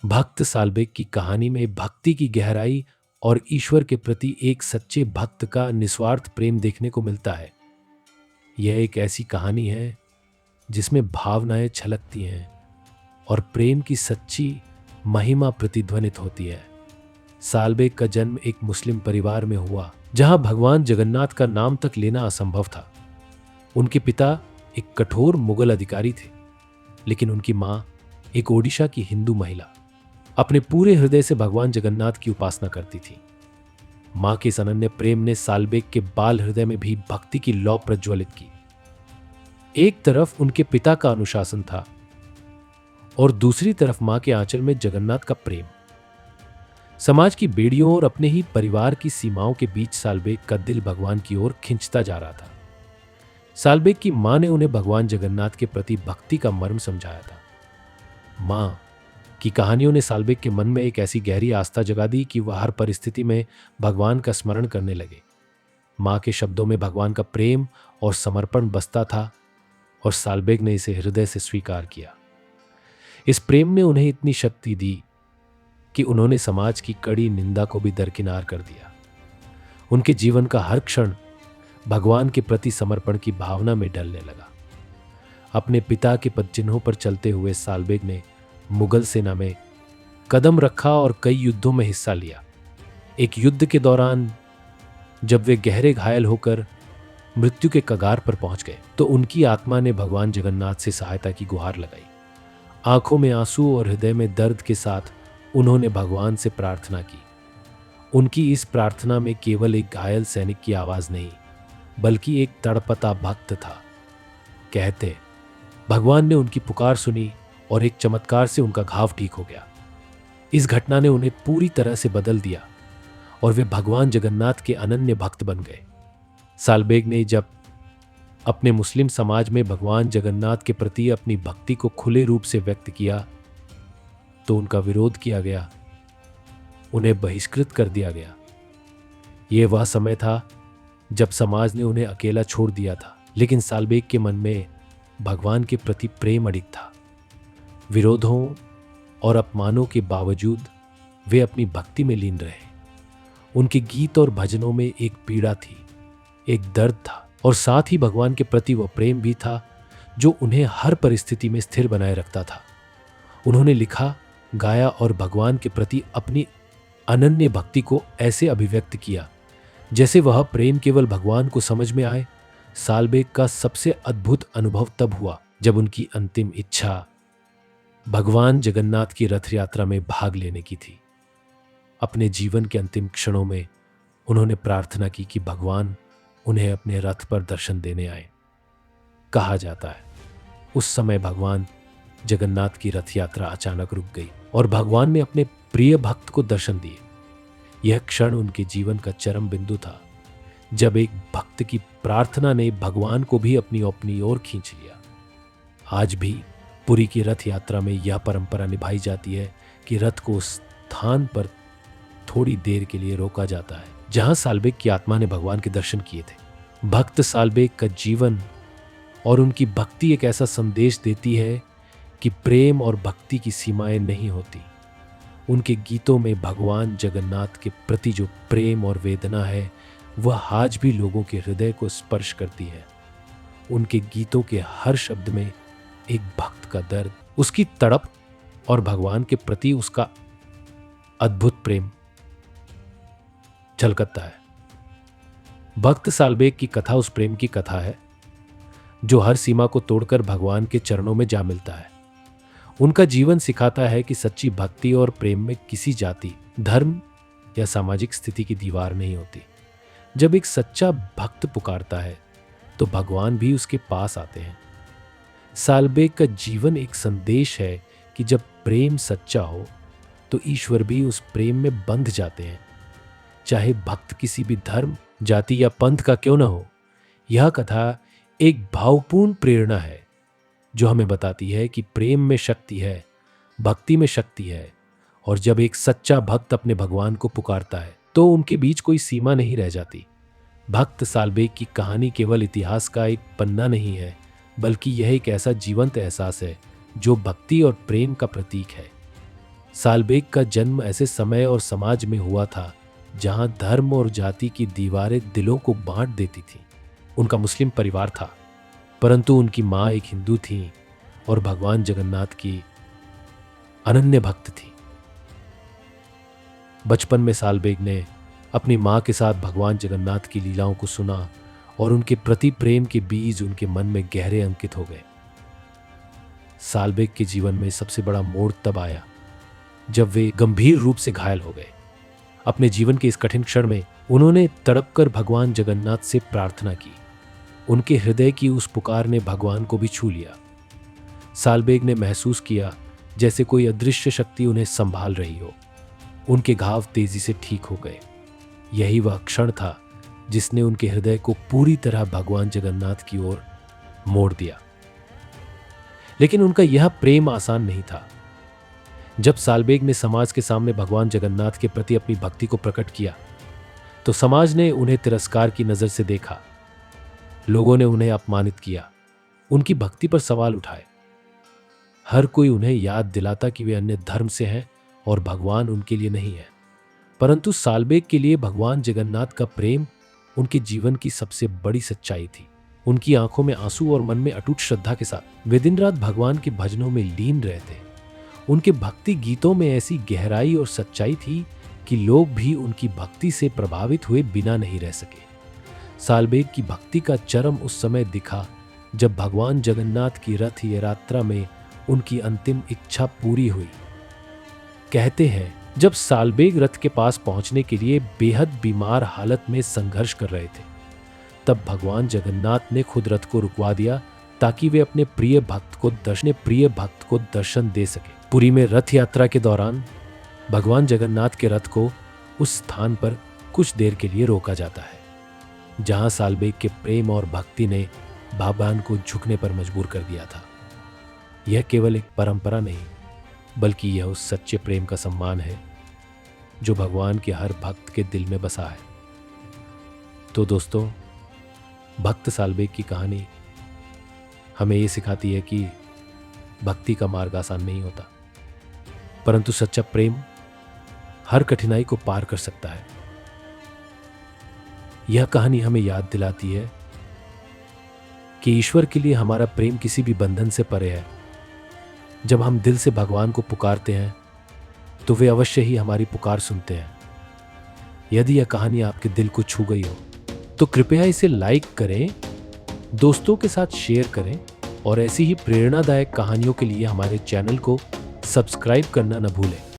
भक्त सालबेग की कहानी में भक्ति की गहराई और ईश्वर के प्रति एक सच्चे भक्त का निस्वार्थ प्रेम देखने को मिलता है। यह एक ऐसी कहानी है जिसमें भावनाएं छलकती हैं और प्रेम की सच्ची महिमा प्रतिध्वनित होती है। सालबेग का जन्म एक मुस्लिम परिवार में हुआ जहां भगवान जगन्नाथ का नाम तक लेना असंभव था। उनके पिता एक कठोर मुगल अधिकारी थे, लेकिन उनकी मां एक ओडिशा की हिंदू महिला अपने पूरे हृदय से भगवान जगन्नाथ की उपासना करती थी। मां के इस अनन्य प्रेम ने सालबेग के बाल हृदय में भी भक्ति की लौ प्रज्वलित की। एक तरफ उनके पिता का अनुशासन था और दूसरी तरफ मां के आंचल में जगन्नाथ का प्रेम। समाज की बेड़ियों और अपने ही परिवार की सीमाओं के बीच सालबेग का दिल भगवान की ओर खिंचता जा रहा था। सालबेग की मां ने उन्हें भगवान जगन्नाथ के प्रति भक्ति का मर्म समझाया था। मां की कहानियों ने सालबेग के मन में एक ऐसी गहरी आस्था जगा दी कि वह हर परिस्थिति में भगवान का स्मरण करने लगे। मां के शब्दों में भगवान का प्रेम और समर्पण बसता था और सालबेग ने इसे हृदय से स्वीकार किया। इस प्रेम ने उन्हें इतनी शक्ति दी कि उन्होंने समाज की कड़ी निंदा को भी दरकिनार कर दिया। उनके जीवन का हर क्षण भगवान के प्रति समर्पण की भावना में ढलने लगा। अपने पिता के पदचिन्हों पर चलते हुए सालबेग ने मुगल सेना में कदम रखा और कई युद्धों में हिस्सा लिया। एक युद्ध के दौरान जब वे गहरे घायल होकर मृत्यु के कगार पर पहुंच गए तो उनकी आत्मा ने भगवान जगन्नाथ से सहायता की गुहार लगाई। आंखों में आंसू और हृदय में दर्द के साथ उन्होंने भगवान से प्रार्थना की। उनकी इस प्रार्थना में केवल एक घायल सैनिक की आवाज नहीं, बल्कि एक तड़पता भक्त था। कहते भगवान ने उनकी पुकार सुनी और एक चमत्कार से उनका घाव ठीक हो गया। इस घटना ने उन्हें पूरी तरह से बदल दिया और वे भगवान जगन्नाथ के अनन्य भक्त बन गए। सालबेग ने जब अपने मुस्लिम समाज में भगवान जगन्नाथ के प्रति अपनी भक्ति को खुले रूप से व्यक्त किया तो उनका विरोध किया गया, उन्हें बहिष्कृत कर दिया गया। यह वह समय था जब समाज ने उन्हें अकेला छोड़ दिया था, लेकिन सालबेग के मन में भगवान के प्रति प्रेम अडिग था। विरोधों और अपमानों के बावजूद वे अपनी भक्ति में लीन रहे। उनके गीत और भजनों में एक पीड़ा थी, एक दर्द था और साथ ही भगवान के प्रति वह प्रेम भी था जो उन्हें हर परिस्थिति में स्थिर बनाए रखता था। उन्होंने लिखा, गाया और भगवान के प्रति अपनी अनन्य भक्ति को ऐसे अभिव्यक्त किया जैसे वह प्रेम केवल भगवान को समझ में आए। सालबेग का सबसे अद्भुत अनुभव तब हुआ जब उनकी अंतिम इच्छा भगवान जगन्नाथ की रथ यात्रा में भाग लेने की थी। अपने जीवन के अंतिम क्षणों में उन्होंने प्रार्थना की कि भगवान उन्हें अपने रथ पर दर्शन देने आए। कहा जाता है उस समय भगवान जगन्नाथ की रथ यात्रा अचानक रुक गई और भगवान ने अपने प्रिय भक्त को दर्शन दिए। यह क्षण उनके जीवन का चरम बिंदु था, जब एक भक्त की प्रार्थना ने भगवान को भी अपनी ओर खींच लिया। आज भी पुरी की रथ यात्रा में यह परंपरा निभाई जाती है कि रथ को उस स्थान पर थोड़ी देर के लिए रोका जाता है जहां सालबेग की आत्मा ने भगवान के दर्शन किए थे। भक्त सालबेग का जीवन और उनकी भक्ति एक ऐसा संदेश देती है कि प्रेम और भक्ति की सीमाएं नहीं होती। उनके गीतों में भगवान जगन्नाथ के प्रति जो प्रेम और वेदना है वह आज भी लोगों के हृदय को स्पर्श करती है। उनके गीतों के हर शब्द में एक भक्त का दर्द, उसकी तड़प और भगवान के प्रति उसका अद्भुत प्रेम झलकता है। भक्त सालबेग की कथा उस प्रेम की कथा है जो हर सीमा को तोड़कर भगवान के चरणों में जा मिलता है। उनका जीवन सिखाता है कि सच्ची भक्ति और प्रेम में किसी जाति, धर्म या सामाजिक स्थिति की दीवार नहीं होती। जब एक सच्चा भक्त पुकारता है तो भगवान भी उसके पास आते हैं। सालबेग का जीवन एक संदेश है कि जब प्रेम सच्चा हो तो ईश्वर भी उस प्रेम में बंध जाते हैं, चाहे भक्त किसी भी धर्म, जाति या पंथ का क्यों न हो। यह कथा एक भावपूर्ण प्रेरणा है जो हमें बताती है कि प्रेम में शक्ति है, भक्ति में शक्ति है, और जब एक सच्चा भक्त अपने भगवान को पुकारता है तो उनके बीच कोई सीमा नहीं रह जाती। भक्त सालबेग की कहानी केवल इतिहास का एक पन्ना नहीं है, बल्कि यह एक ऐसा जीवंत एहसास है जो भक्ति और प्रेम का प्रतीक है। सालबेग का जन्म ऐसे समय और समाज में हुआ था जहां धर्म और जाति की दीवारें दिलों को बांट देती थीं। उनका मुस्लिम परिवार था, परंतु उनकी मां एक हिंदू थी और भगवान जगन्नाथ की अनन्य भक्त थी। बचपन में सालबेग ने अपनी मां के साथ भगवान जगन्नाथ की लीलाओं को सुना और उनके प्रति प्रेम के बीज उनके मन में गहरे अंकित हो गए। सालबेग के जीवन में सबसे बड़ा मोड़ तब आया जब वे गंभीर रूप से घायल हो गए। अपने जीवन के इस कठिन क्षण में उन्होंने तड़पकर भगवान जगन्नाथ से प्रार्थना की। उनके हृदय की उस पुकार ने भगवान को भी छू लिया। सालबेग ने महसूस किया जैसे कोई अदृश्य शक्ति उन्हें संभाल रही हो। उनके घाव तेजी से ठीक हो गए। यही वह क्षण था जिसने उनके हृदय को पूरी तरह भगवान जगन्नाथ की ओर मोड़ दिया। लेकिन उनका यह प्रेम आसान नहीं था। जब सालबेग ने समाज के सामने भगवान जगन्नाथ के प्रति अपनी भक्ति को प्रकट किया तो समाज ने उन्हें तिरस्कार की नजर से देखा। लोगों ने उन्हें अपमानित किया, उनकी भक्ति पर सवाल उठाए। हर कोई उन्हें याद दिलाता कि वे अन्य धर्म से हैं और भगवान उनके लिए नहीं है। परंतु सालबेग के लिए भगवान जगन्नाथ का प्रेम उनके जीवन की सबसे बड़ी सच्चाई थी। उनकी आंखों में आंसू और मन में अटूट श्रद्धा के साथ वे दिन रात भगवान के भजनों में लीन रहते। उनके भक्ति गीतों में ऐसी गहराई और सच्चाई थी कि लोग भी उनकी भक्ति से प्रभावित हुए बिना नहीं रह सके। सालबेग की भक्ति का चरम उस समय दिखा जब भगवान जगन्नाथ की रथ यात्रा में उनकी अंतिम इच्छा पूरी हुई। कहते हैं जब सालबेग रथ के पास पहुंचने के लिए बेहद बीमार हालत में संघर्ष कर रहे थे, तब भगवान जगन्नाथ ने खुद रथ को रुकवा दिया ताकि वे अपने प्रिय भक्त को दर्शन दे सके। पुरी में रथ यात्रा के दौरान भगवान जगन्नाथ के रथ को उस स्थान पर कुछ देर के लिए रोका जाता है जहां सालबेग के प्रेम और भक्ति ने भगवान को झुकने पर मजबूर कर दिया था। यह केवल एक परंपरा नहीं, बल्कि यह उस सच्चे प्रेम का सम्मान है जो भगवान के हर भक्त के दिल में बसा है। तो दोस्तों, भक्त सालबेग की कहानी हमें ये सिखाती है कि भक्ति का मार्ग आसान नहीं होता, परंतु सच्चा प्रेम हर कठिनाई को पार कर सकता है। यह कहानी हमें याद दिलाती है कि ईश्वर के लिए हमारा प्रेम किसी भी बंधन से परे है। जब हम दिल से भगवान को पुकारते हैं तो वे अवश्य ही हमारी पुकार सुनते हैं। यदि यह कहानी आपके दिल को छू गई हो तो कृपया इसे लाइक करें, दोस्तों के साथ शेयर करें और ऐसी ही प्रेरणादायक कहानियों के लिए हमारे चैनल को सब्सक्राइब करना न भूलें।